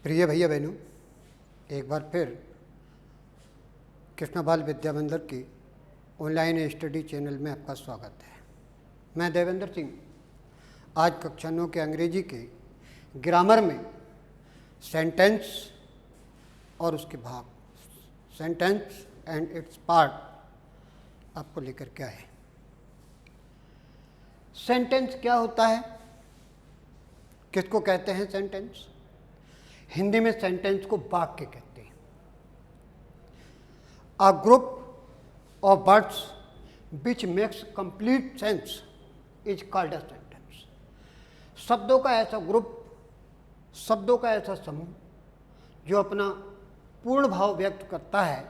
प्रिय भैया बहनों, एक बार फिर कृष्णा बाल विद्या मंदिर की ऑनलाइन स्टडी चैनल में आपका स्वागत है। मैं देवेंद्र सिंह आज कक्षा 9 के अंग्रेजी के ग्रामर में सेंटेंस और उसके भाग, सेंटेंस एंड इट्स पार्ट आपको लेकर के आए। सेंटेंस क्या होता है, किसको कहते हैं सेंटेंस? हिंदी में सेंटेंस को वाक्य कहते हैं। A group of words which makes complete sense is called a sentence. शब्दों का ऐसा ग्रुप, शब्दों का ऐसा समूह जो अपना पूर्ण भाव व्यक्त करता है,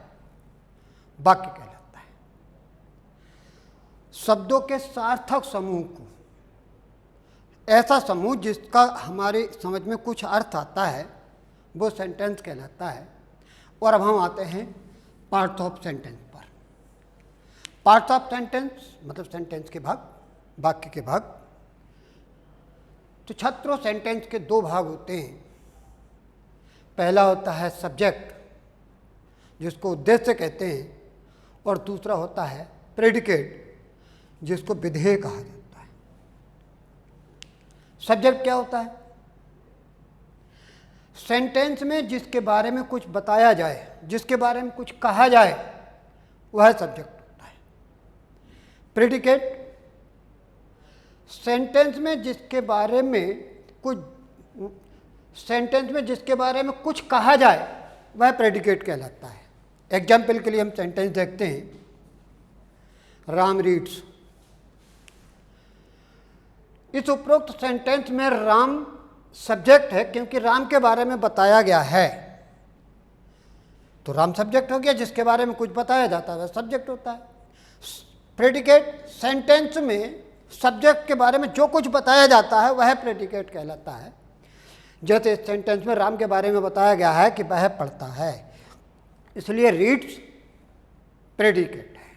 वाक्य कहलाता है। शब्दों के सार्थक समूह को, ऐसा समूह जिसका हमारे समझ में कुछ अर्थ आता है, वो सेंटेंस कहलाता है। और अब हम आते हैं पार्ट्स ऑफ सेंटेंस पर। पार्ट्स ऑफ सेंटेंस मतलब सेंटेंस के भाग, वाक्य के भाग। तो छात्रों, सेंटेंस के दो भाग होते हैं। पहला होता है सब्जेक्ट, जिसको उद्देश्य कहते हैं, और दूसरा होता है प्रेडिकेट, जिसको विधेय कहा जाता है। सब्जेक्ट क्या होता है? सेंटेंस में जिसके बारे में कुछ बताया जाए, जिसके बारे में कुछ कहा जाए, वह सब्जेक्ट होता है। प्रेडिकेट, सेंटेंस में जिसके बारे में कुछ, सेंटेंस में जिसके बारे में कुछ कहा जाए, वह प्रेडिकेट कहलाता है। एग्जाम्पल के लिए हम सेंटेंस देखते हैं, राम रीड्स। इस उपरोक्त सेंटेंस में राम सब्जेक्ट है, क्योंकि राम के बारे में बताया गया है, तो राम सब्जेक्ट हो गया। जिसके बारे में कुछ बताया जाता है वह सब्जेक्ट होता है। प्रेडिकेट, सेंटेंस में सब्जेक्ट के बारे में जो कुछ बताया जाता है वह प्रेडिकेट कहलाता है। जैसे इस सेंटेंस में राम के बारे में बताया गया है कि वह पढ़ता है, इसलिए रीड्स प्रेडिकेट है।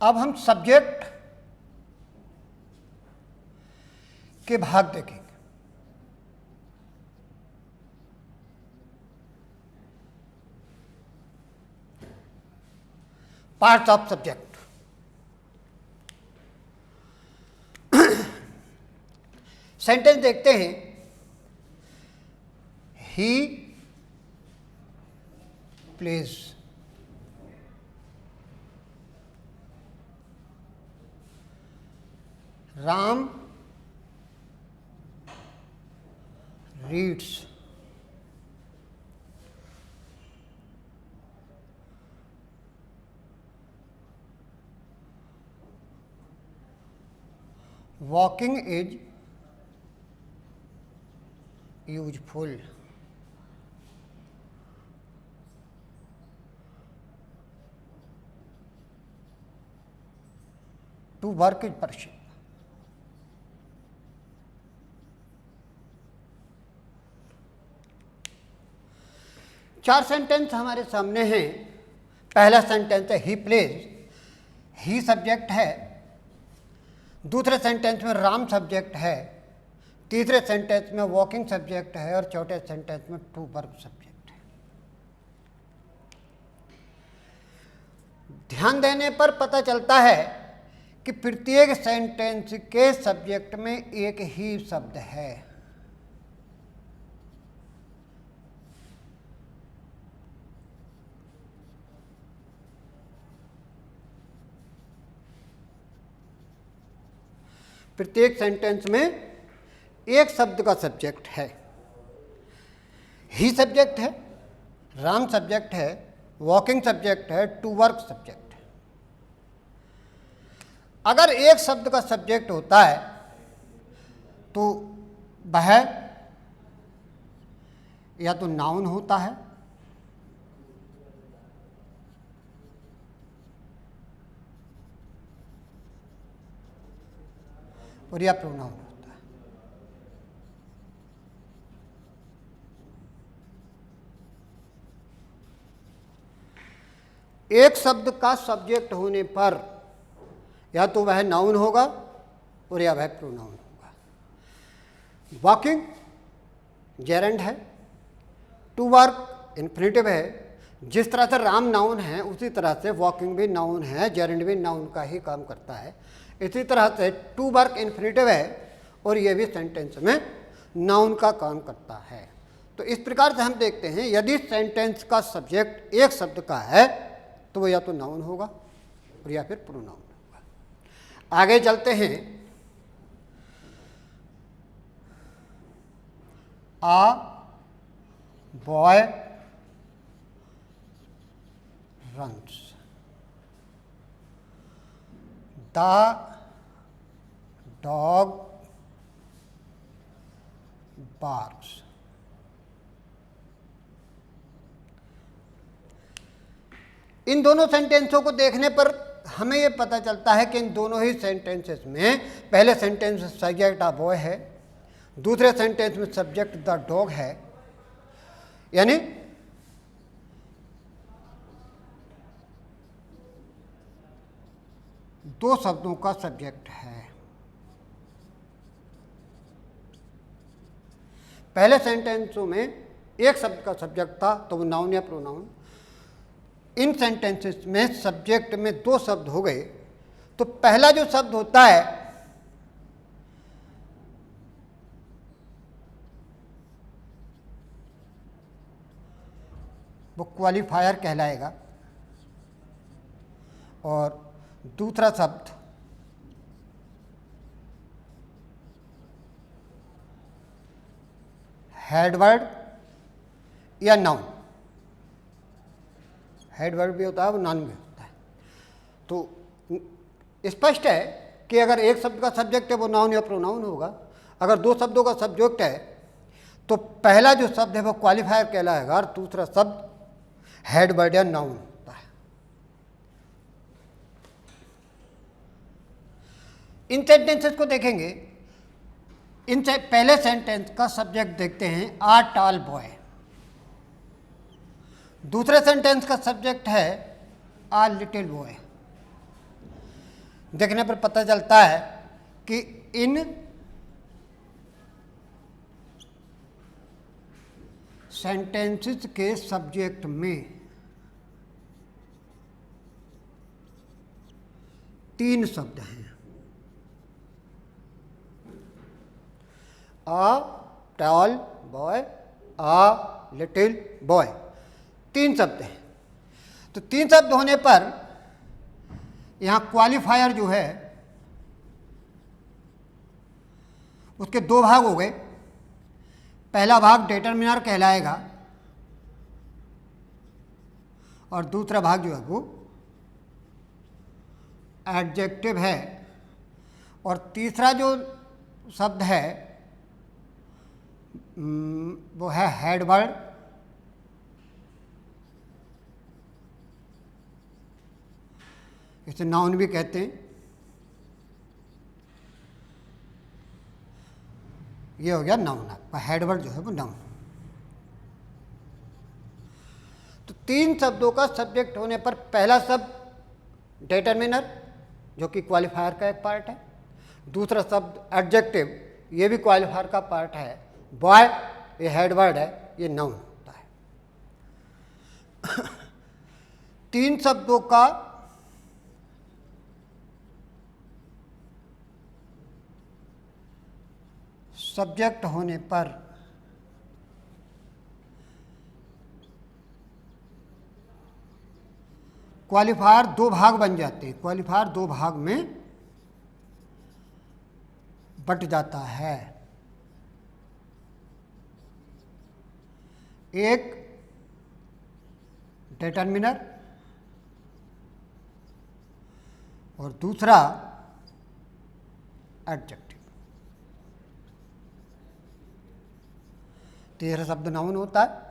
अब हम सब्जेक्ट के भाग देखेंगे। Parts of subject. सेंटेंस देखते हैं, he plays. Ram reads। Walking is useful। To work is pursuit। चार सेंटेंस हमारे सामने हैं। पहला सेंटेंस है ही प्लेज, ही सब्जेक्ट है। दूसरे सेंटेंस में राम सब्जेक्ट है। तीसरे सेंटेंस में वॉकिंग सब्जेक्ट है, और चौथे सेंटेंस में टू वर्क सब्जेक्ट है। ध्यान देने पर पता चलता है कि प्रत्येक सेंटेंस के सब्जेक्ट में एक ही शब्द है। प्रत्येक सेंटेंस में एक शब्द का सब्जेक्ट है। ही सब्जेक्ट है, राम सब्जेक्ट है, वॉकिंग सब्जेक्ट है, टू वर्क सब्जेक्ट है। अगर एक शब्द का सब्जेक्ट होता है तो वह या तो नाउन होता है और या प्रोनाउन होता है। एक शब्द का सब्जेक्ट होने पर या तो वह नाउन होगा और यह वह प्रोनाउन होगा। वॉकिंग जेरेंड है, टू वर्क इन्फिनेटिव है। जिस तरह से राम नाउन है उसी तरह से वॉकिंग भी नाउन है, जेरेंड भी नाउन का ही काम करता है। इसी तरह से टू वर्क इन्फिनेटिव है और ये भी सेंटेंस में नाउन का काम करता है। तो इस प्रकार से हम देखते हैं यदि सेंटेंस का सब्जेक्ट एक शब्द का है तो वो या तो नाउन होगा और या फिर प्रोनाउन होगा। आगे चलते हैं। आ boy runs, the dog barks, इन दोनों सेंटेंसों को देखने पर हमें यह पता चलता है कि इन दोनों ही सेंटेंसेस में पहले सेंटेंस में सब्जेक्ट अ बॉय है, दूसरे सेंटेंस में सब्जेक्ट द डॉग है, यानी दो शब्दों का सब्जेक्ट है। पहले सेंटेंसों में एक शब्द का सब्जेक्ट था तो वो नाउन या प्रोनाउन। इन सेंटेंसेस में सब्जेक्ट में दो शब्द हो गए तो पहला जो शब्द होता है वो क्वालिफायर कहलाएगा और दूसरा शब्द हेडवर्ड या नाउन। हेडवर्ड भी होता है वो नाउन भी होता है। तो स्पष्ट है कि अगर एक शब्द का सब्जेक्ट है वो नाउन या प्रोनाउन होगा। अगर दो शब्दों का सब्जेक्ट है तो पहला जो शब्द है वो क्वालिफायर कहलाएगा और दूसरा शब्द हेडवर्ड या नाउन होता है। इन सेंटेंसेस को देखेंगे। इनसे पहले सेंटेंस का सब्जेक्ट देखते हैं आ टॉल बॉय। दूसरे सेंटेंस का सब्जेक्ट है आ लिटिल बॉय। देखने पर पता चलता है कि इन सेंटेंसेस के सब्जेक्ट में तीन शब्द हैं। A tall boy, a little boy, तीन शब्द हैं। तो तीन शब्द होने पर यहाँ क्वालिफायर जो है उसके दो भाग हो गए। पहला भाग डिटरमिनर कहलाएगा और दूसरा भाग जो है वो एडजेक्टिव है और तीसरा जो शब्द है वो है हेडवर्ड। इसे नाउन भी कहते हैं। ये हो गया नाउन। आपका हेडवर्ड जो है वो नाउन। तो तीन शब्दों का सब्जेक्ट होने पर पहला शब्द डिटरमिनर जो कि क्वालिफायर का एक पार्ट है, दूसरा शब्द एडजेक्टिव ये भी क्वालिफायर का पार्ट है, बॉय ये हेडवर्ड है, ये नाउन होता है। तीन शब्दों का सब्जेक्ट होने पर क्वालिफायर दो भाग बन जाते हैं। क्वालिफायर दो भाग में बट जाता है। एक डिटरमिनर और दूसरा एडजेक्टिव। तीसरा शब्द नाउन होता है।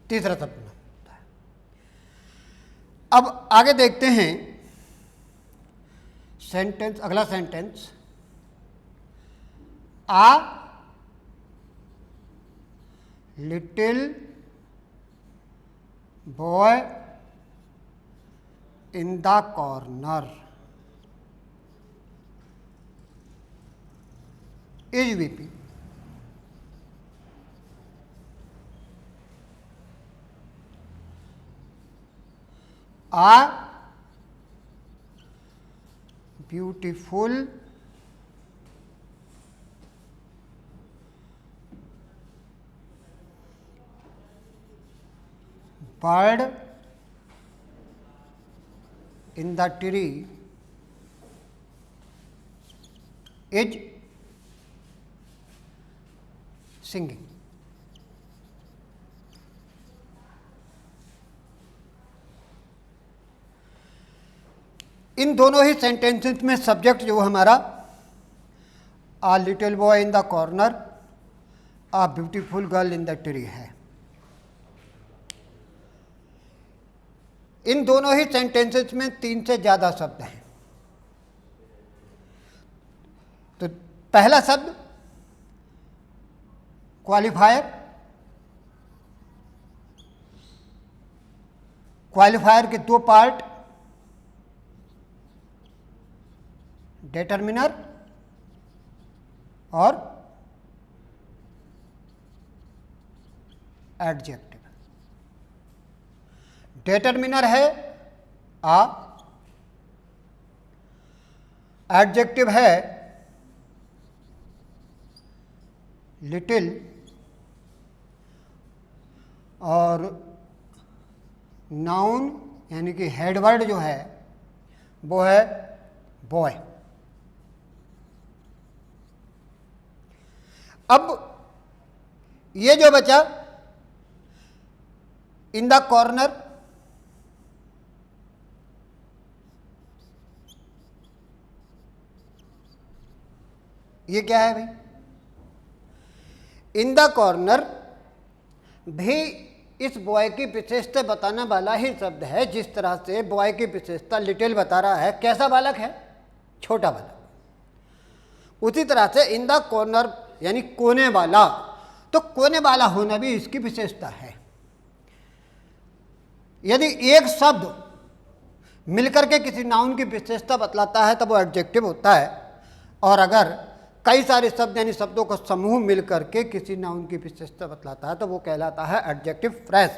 तीसरा शब्द नाउन होता है। अब आगे देखते हैं सेंटेंस, अगला sentence a little boy in the corner is weeping. A beautiful bird in the tree is singing। इन दोनों ही सेंटेंसेस में सब्जेक्ट जो हमारा a little boy in the corner, a beautiful girl in the tree है। इन दोनों ही सेंटेंसेस में 3 से ज़्यादा शब्द हैं। तो पहला शब्द क्वालिफायर, क्वालिफायर के 2 पार्ट, डिटरमिनर और एडजेक्टिव। डिटरमिनर है आ, एडजेक्टिव है लिटिल और नाउन यानी कि हेडवर्ड जो है वो है बॉय। अब ये जो बचा इन द कॉर्नर, ये क्या है भाई? इन द कॉर्नर भी इस बॉय की विशेषता बताने वाला ही शब्द है। जिस तरह से बॉय की विशेषता लिटिल बता रहा है, कैसा बालक है? छोटा बालक। उसी तरह से इन द कॉर्नर यानी कोने वाला, तो कोने वाला होना भी इसकी विशेषता है। यदि एक शब्द मिलकर के किसी नाउन की विशेषता बतलाता है तब वो एडजेक्टिव होता है, और अगर कई सारे शब्द यानी शब्दों का समूह मिलकर के किसी नाउन की विशेषता बतलाता है तो वो कहलाता है adjective phrase.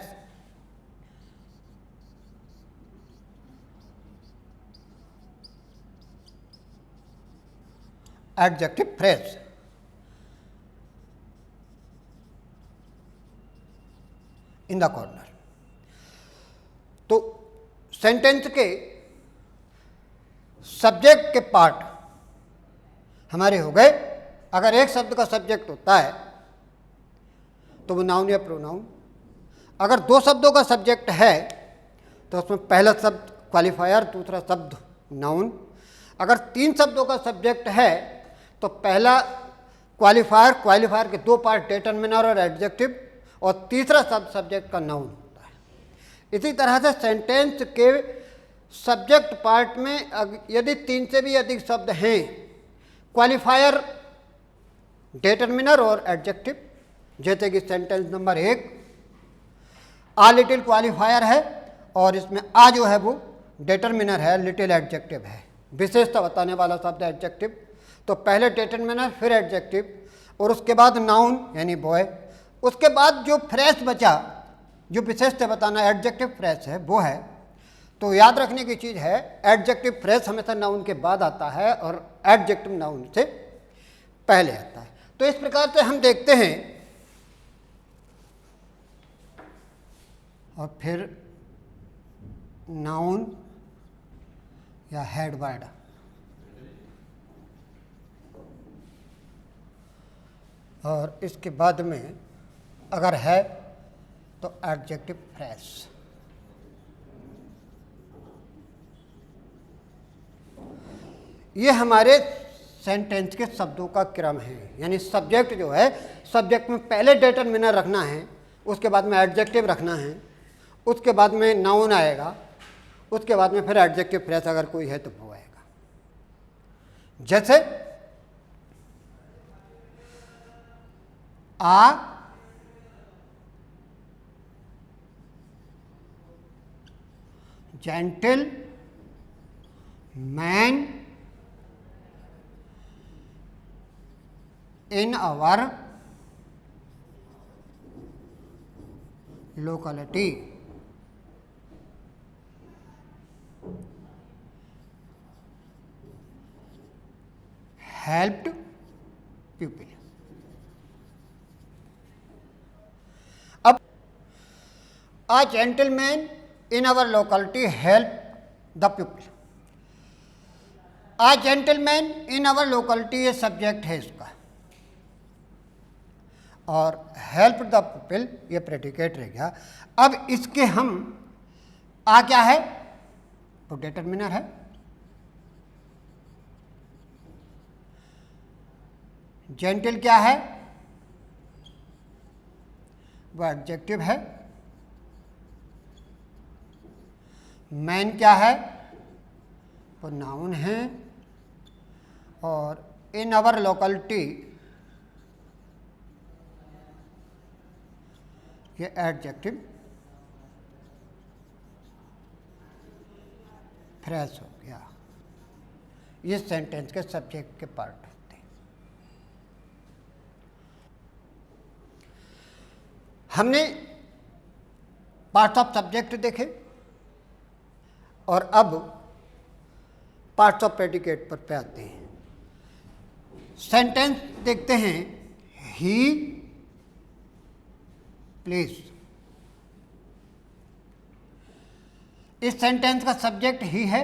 Adjective phrase. In the corner. तो सेंटेंस के सब्जेक्ट के पार्ट हमारे हो गए। अगर एक शब्द का सब्जेक्ट होता है तो वो नाउन या प्रोनाउन। अगर 2 शब्दों का सब्जेक्ट है तो उसमें पहला शब्द क्वालिफायर, दूसरा शब्द नाउन। अगर 3 शब्दों का सब्जेक्ट है तो पहला क्वालिफायर, क्वालिफायर के 2 पार्ट डिटरमिनर और एडजेक्टिव, और तीसरा शब्द सब्जेक्ट का नाउन होता है। इसी तरह से सेंटेंस के सब्जेक्ट पार्ट में यदि 3 से भी अधिक शब्द हैं, क्वालिफायर, डिटरमिनर और एडजेक्टिव, जैसे कि सेंटेंस नंबर 1 आ लिटिल क्वालिफायर है और इसमें आ जो है वो डिटरमिनर है, लिटिल एडजेक्टिव है, विशेषता बताने वाला शब्द एडजेक्टिव। तो पहले डिटरमिनर फिर एडजेक्टिव और उसके बाद नाउन यानी बॉय। उसके बाद जो फ्रेश बचा, जो विशेषता बताना एडजेक्टिव फ्रेश है वो है। तो याद रखने की चीज़ है, एडजेक्टिव फ्रेश हमेशा नाउन के बाद आता है और एडजेक्टिव नाउन से पहले आता है। तो इस प्रकार से हम देखते हैं। और फिर नाउन या हेडवर्ड, और इसके बाद में अगर है तो एडजेक्टिव फ्रेश। ये हमारे सेंटेंस के शब्दों का क्रम है। यानी सब्जेक्ट जो है, सब्जेक्ट में पहले डिटरमिनर रखना है, उसके बाद में एडजेक्टिव रखना है, उसके बाद में नाउन आएगा, उसके बाद में फिर एडजेक्टिव फ्रेश अगर कोई है तो वो आएगा। जैसे a gentleman in our locality. Helped pupil. अब a gentleman in our locality helped the pupil. a gentleman in our locality ये सब्जेक्ट है इसका, और हेल्प द पीपल ये प्रेडिकेट रह गया। अब इसके हम आ क्या है, तो डिटरमिनर है, जेंटल क्या है, वो एडजेक्टिव है, मैन क्या है, वो नाउन है, और इन अवर लोकलिटी ये एडजेक्टिव फ्रेश हो गया। ये सेंटेंस के सब्जेक्ट के पार्ट होते हैं। हमने पार्ट्स ऑफ सब्जेक्ट देखे और अब पार्ट्स ऑफ प्रेडिकेट पर आते हैं। सेंटेंस देखते हैं, ही प्लीज। इस सेंटेंस का सब्जेक्ट ही है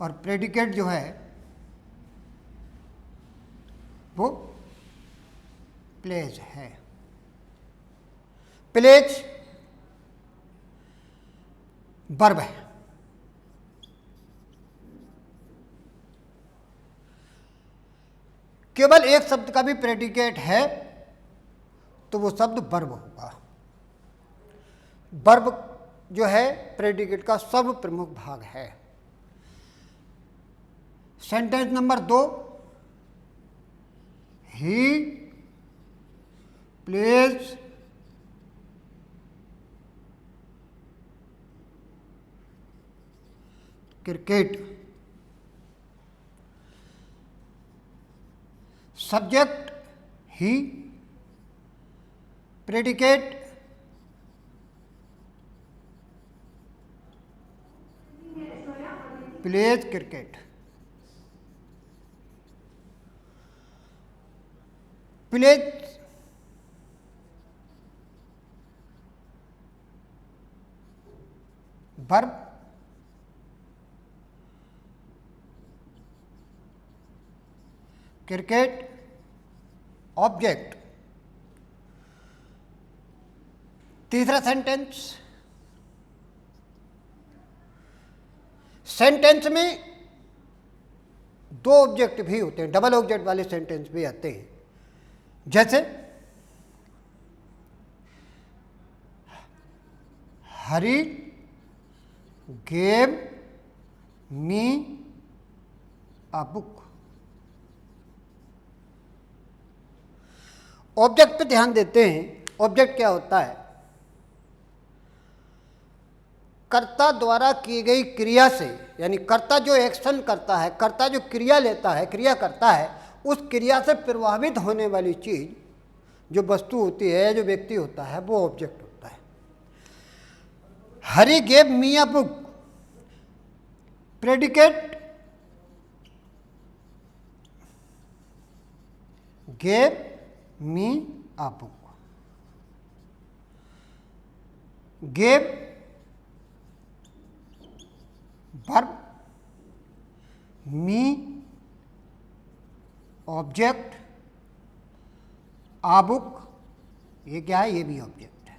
और प्रेडिकेट जो है वो प्लेज है। प्लेज वर्ब है। केवल एक शब्द का भी प्रेडिकेट है तो वो शब्द वर्ब होगा। वर्ब जो है प्रेडिकेट का सब प्रमुख भाग है। Sentence number 2, he plays cricket. Subject he, predicate plays cricket. Plays verb, cricket object. तीसरा सेंटेंस, सेंटेंस में दो ऑब्जेक्ट भी होते हैं, डबल ऑब्जेक्ट वाले सेंटेंस भी आते हैं। जैसे Hari gave me a book. Object पे ध्यान देते हैं। ऑब्जेक्ट क्या होता है, कर्ता द्वारा की गई क्रिया से, यानी कर्ता जो एक्शन करता है, कर्ता जो क्रिया लेता है, क्रिया करता है, उस क्रिया से प्रभावित होने वाली चीज जो वस्तु होती है, जो व्यक्ति होता है, वो ऑब्जेक्ट होता है। Hari gave me a book, predicate gave me a book. Gave verb, me object, a book ये क्या है, ये भी ऑब्जेक्ट है।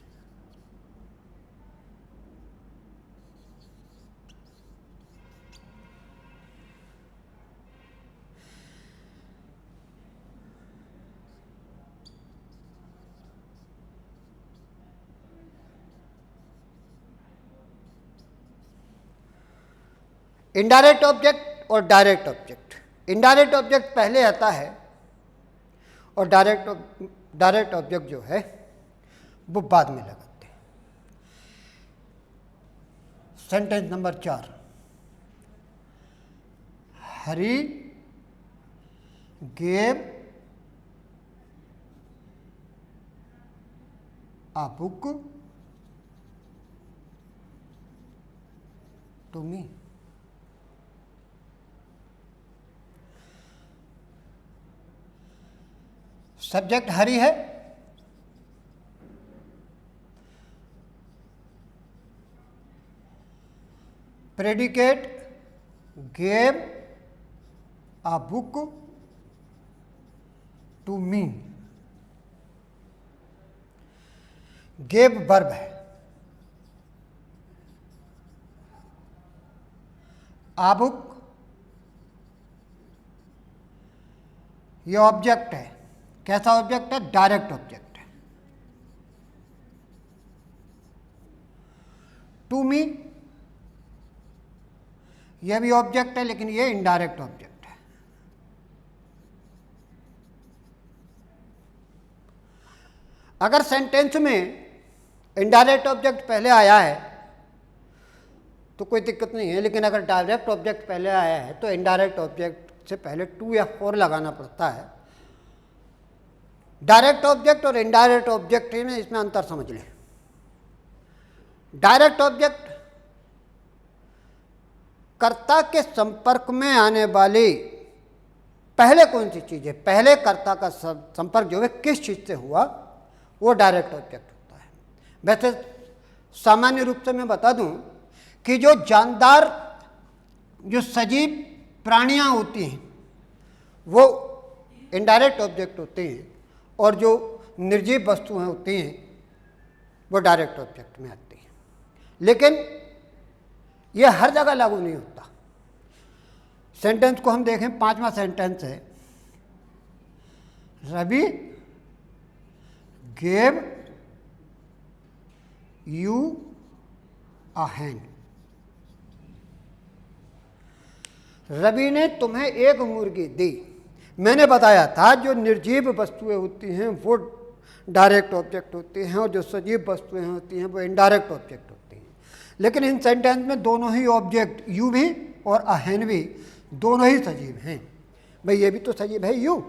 इनडायरेक्ट ऑब्जेक्ट और डायरेक्ट ऑब्जेक्ट। इनडायरेक्ट ऑब्जेक्ट पहले आता है और डायरेक्ट ऑब्जेक्ट जो है वो बाद में लगाते हैं। Sentence number 4, Hari gave a book to me। Subject Hari है, predicate gave a book to me। Gave verb है, आ बुक ये ऑब्जेक्ट है। कैसा ऑब्जेक्ट है? डायरेक्ट ऑब्जेक्ट है। टू मी यह भी ऑब्जेक्ट है, लेकिन ये इनडायरेक्ट ऑब्जेक्ट है। अगर सेंटेंस में इनडायरेक्ट ऑब्जेक्ट पहले आया है तो कोई दिक्कत नहीं है, लेकिन अगर डायरेक्ट ऑब्जेक्ट पहले आया है तो इनडायरेक्ट ऑब्जेक्ट से पहले टू या फोर लगाना पड़ता है। डायरेक्ट ऑब्जेक्ट और इनडायरेक्ट ऑब्जेक्ट में इसमें अंतर समझ लें। डायरेक्ट ऑब्जेक्ट कर्ता के संपर्क में आने वाली पहले कौन सी चीज है, पहले कर्ता का संपर्क जो है किस चीज से हुआ, वो डायरेक्ट ऑब्जेक्ट होता है। वैसे सामान्य रूप से मैं बता दूं कि जो जानदार जो सजीव प्राणियां होती हैं वो इनडायरेक्ट ऑब्जेक्ट होते हैं, और जो निर्जीव वस्तुएं होती हैं वो डायरेक्ट ऑब्जेक्ट में आती हैं। लेकिन ये हर जगह लागू नहीं होता। सेंटेंस को हम देखें, 5वां सेंटेंस है, रवि गेव यू अ हैन। रवि ने तुम्हें एक मुर्गी दी। मैंने बताया था जो निर्जीव वस्तुएं होती हैं वो डायरेक्ट ऑब्जेक्ट होती हैं, और जो सजीव वस्तुएं होती हैं वो इनडायरेक्ट ऑब्जेक्ट होती हैं। लेकिन इन सेंटेंस में दोनों ही ऑब्जेक्ट, यू भी और अ हैन भी, दोनों ही सजीव हैं। भाई ये भी तो सजीव है यू,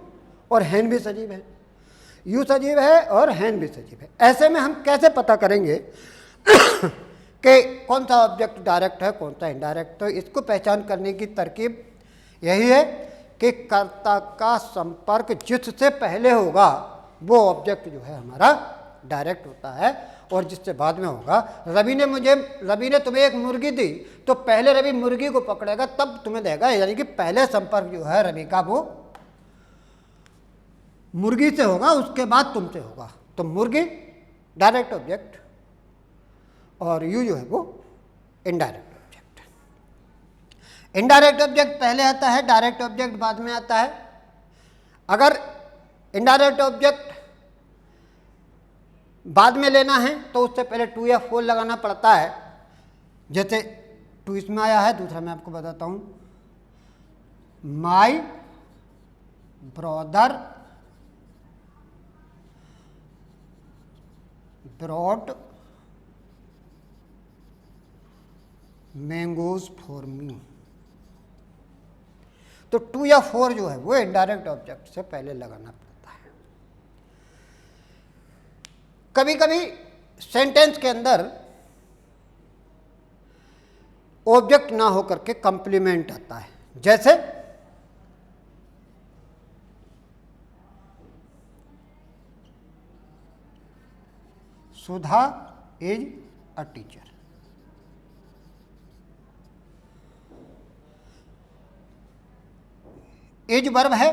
और हैन भी सजीव है। यू सजीव है और हैन भी सजीव है। ऐसे में हम कैसे पता करेंगे कि कौन सा ऑब्जेक्ट डायरेक्ट है, कौन सा इनडायरेक्ट? तो इसको पहचान करने की तरकीब यही है कि कर्ता का संपर्क जिससे पहले होगा वो ऑब्जेक्ट जो है हमारा डायरेक्ट होता है, और जिससे बाद में होगा। रवि ने तुम्हें एक मुर्गी दी, तो पहले रवि मुर्गी को पकड़ेगा तब तुम्हें देगा, यानी कि पहले संपर्क जो है रवि का वो मुर्गी से होगा, उसके बाद तुमसे होगा। तो मुर्गी डायरेक्ट ऑब्जेक्ट और यू जो है वो इनडायरेक्ट ऑब्जेक्ट। इनडायरेक्ट ऑब्जेक्ट पहले आता है, डायरेक्ट ऑब्जेक्ट बाद में आता है। अगर इनडायरेक्ट ऑब्जेक्ट बाद में लेना है तो उससे पहले टू या फोर लगाना पड़ता है। जैसे टू इसमें आया है, दूसरा मैं आपको बताता हूं, my brother brought mangoes for me. तो टू या फोर जो है वो इनडायरेक्ट ऑब्जेक्ट से पहले लगाना पड़ता है। कभी कभी सेंटेंस के अंदर ऑब्जेक्ट ना होकर के कंप्लीमेंट आता है। जैसे Sudha is a teacher. Is verb है,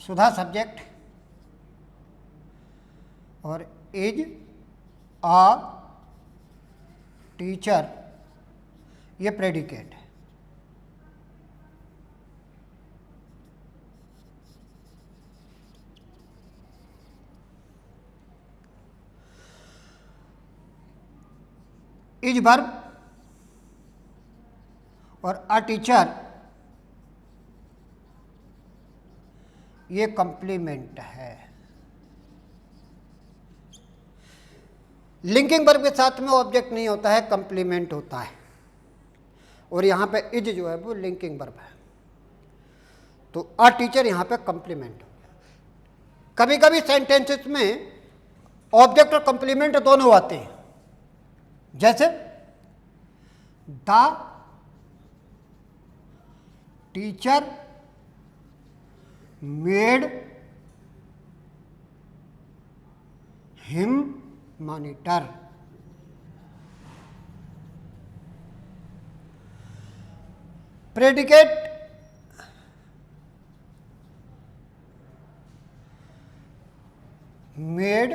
सुधा सब्जेक्ट, और इज अ टीचर ये प्रेडिकेट है। इज वर्ब, और अ टीचर ये कंप्लीमेंट है। लिंकिंग वर्ब के साथ में ऑब्जेक्ट नहीं होता है, कंप्लीमेंट होता है, और यहाँ पे इज जो है वो लिंकिंग वर्ब है, तो अ टीचर यहाँ पे कंप्लीमेंट हो गया। कभी कभी सेंटेंसेस में ऑब्जेक्ट और कंप्लीमेंट दोनों आते हैं, जैसे the teacher made him monitor. Predicate made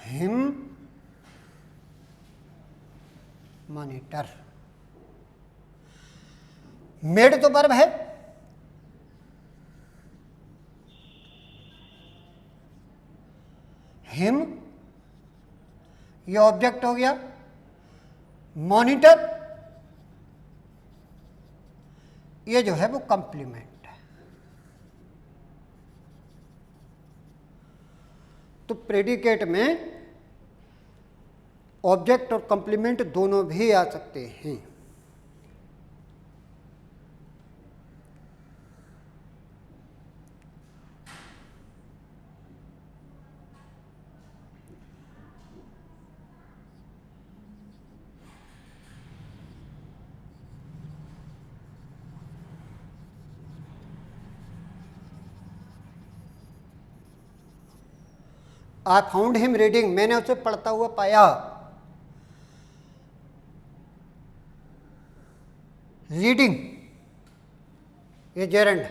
him monitor. Made तो वर्ब है, हिम ये ऑब्जेक्ट हो गया, मॉनिटर ये जो है वो कंप्लीमेंट है। तो प्रेडिकेट में ऑब्जेक्ट और कंप्लीमेंट दोनों भी आ सकते हैं। आई फाउंड हिम रीडिंग, मैंने उसे पढ़ता हुआ पाया। रीडिंग ये gerund,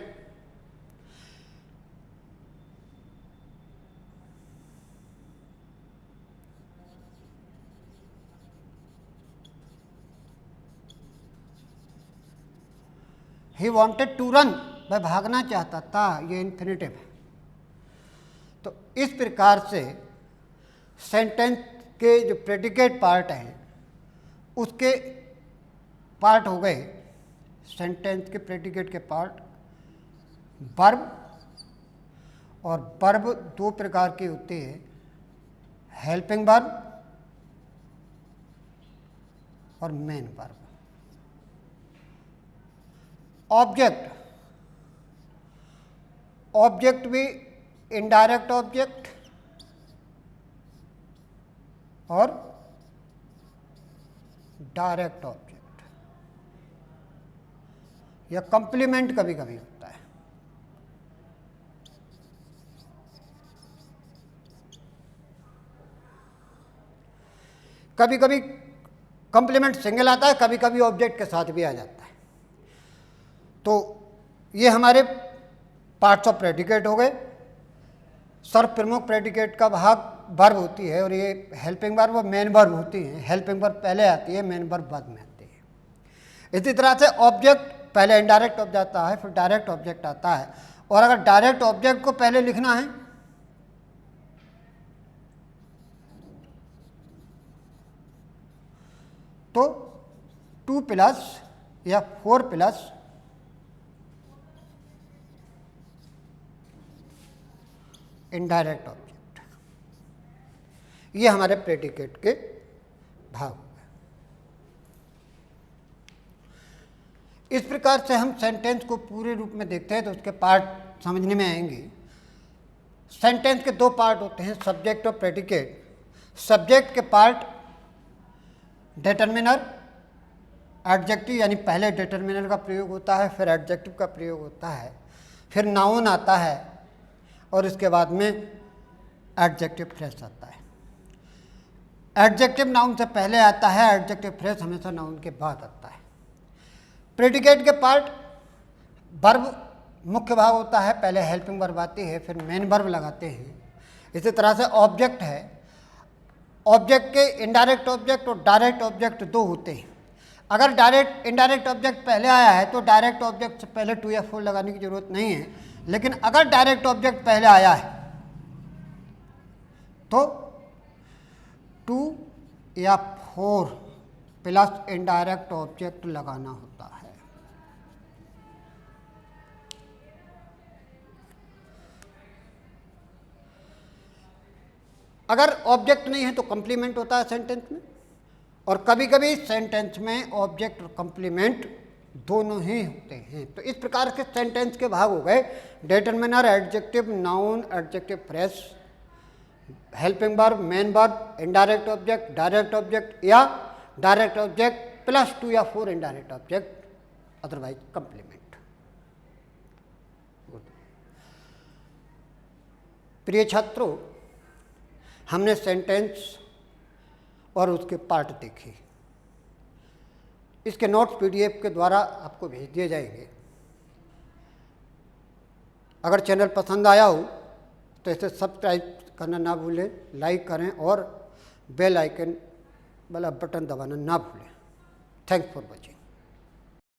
he wanted to run, वह भागना चाहता था, ये इन्फिनेटिव है। तो इस प्रकार से सेंटेंस के जो प्रेडिकेट पार्ट हैं उसके पार्ट हो गए, सेंटेंस के प्रेडिकेट के पार्ट वर्ब, और वर्ब दो प्रकार की होती है, हेल्पिंग वर्ब और मेन वर्ब। ऑब्जेक्ट, ऑब्जेक्ट भी इनडायरेक्ट ऑब्जेक्ट और डायरेक्ट ऑब्जेक्ट, या कंप्लीमेंट कभी कभी होता है। कभी कभी कंप्लीमेंट सिंगल आता है, कभी कभी ऑब्जेक्ट के साथ भी आ जाता है। तो ये हमारे पार्ट्स ऑफ प्रेडिकेट हो गए। सर्व प्रमुख प्रेडिकेट का भाग वर्ब होती है, और ये हेल्पिंग वर्ब और मेन वर्ब होती है। हेल्पिंग वर्ब पहले आती है, मेन वर्ब बाद में आती है। इसी तरह से ऑब्जेक्ट पहले इनडायरेक्ट ऑब्जेक्ट आता है, फिर डायरेक्ट ऑब्जेक्ट आता है। और अगर डायरेक्ट ऑब्जेक्ट को पहले लिखना है तो 2 प्लस या 4 प्लस इनडायरेक्ट ऑब्जेक्ट, ये हमारे प्रेडिकेट के भाग हो गए। इस प्रकार से हम सेंटेंस को पूरे रूप में देखते हैं तो उसके पार्ट समझने में आएंगे। सेंटेंस के दो पार्ट होते हैं, सब्जेक्ट और प्रेडिकेट। सब्जेक्ट के पार्ट डिटरमिनर, एडजेक्टिव, यानी पहले डिटरमिनर का प्रयोग होता है, फिर एडजेक्टिव का प्रयोग होता है, फिर नाउन आता है, और इसके बाद में एडजेक्टिव फ्रेज आता है। एडजेक्टिव नाउन से पहले आता है, एडजेक्टिव फ्रेज हमेशा नाउन के बाद आता है। प्रेडिकेट के पार्ट वर्ब मुख्य भाग होता है, पहले हेल्पिंग वर्ब आती है, फिर मेन वर्ब लगाते हैं। इसी तरह से ऑब्जेक्ट है, ऑब्जेक्ट के इनडायरेक्ट ऑब्जेक्ट और डायरेक्ट ऑब्जेक्ट दो होते हैं। अगर डायरेक्ट इनडायरेक्ट ऑब्जेक्ट पहले आया है तो डायरेक्ट ऑब्जेक्ट से पहले 2 या 4 लगाने की जरूरत नहीं है, लेकिन अगर डायरेक्ट ऑब्जेक्ट पहले आया है तो 2 या 4 प्लस इनडायरेक्ट ऑब्जेक्ट लगाना होता है। अगर ऑब्जेक्ट नहीं है तो कंप्लीमेंट होता है सेंटेंस में, और कभी कभी सेंटेंस में ऑब्जेक्ट और कंप्लीमेंट दोनों ही होते हैं। तो इस प्रकार के सेंटेंस के भाग हो गए determiner, adjective, noun, adjective phrase, helping verb, main verb, indirect object, direct object या डायरेक्ट ऑब्जेक्ट प्लस 2 या 4 इनडायरेक्ट ऑब्जेक्ट, अदरवाइज कंप्लीमेंट। प्रिय छात्रों, हमने सेंटेंस और उसके पार्ट देखे। इसके नोट्स पीडीएफ के द्वारा आपको भेज दिए जाएंगे। अगर चैनल पसंद आया हो तो इसे सब्सक्राइब करना ना भूलें, लाइक करें और बेल आइकन वाला बटन दबाना ना भूलें। Thanks for watching.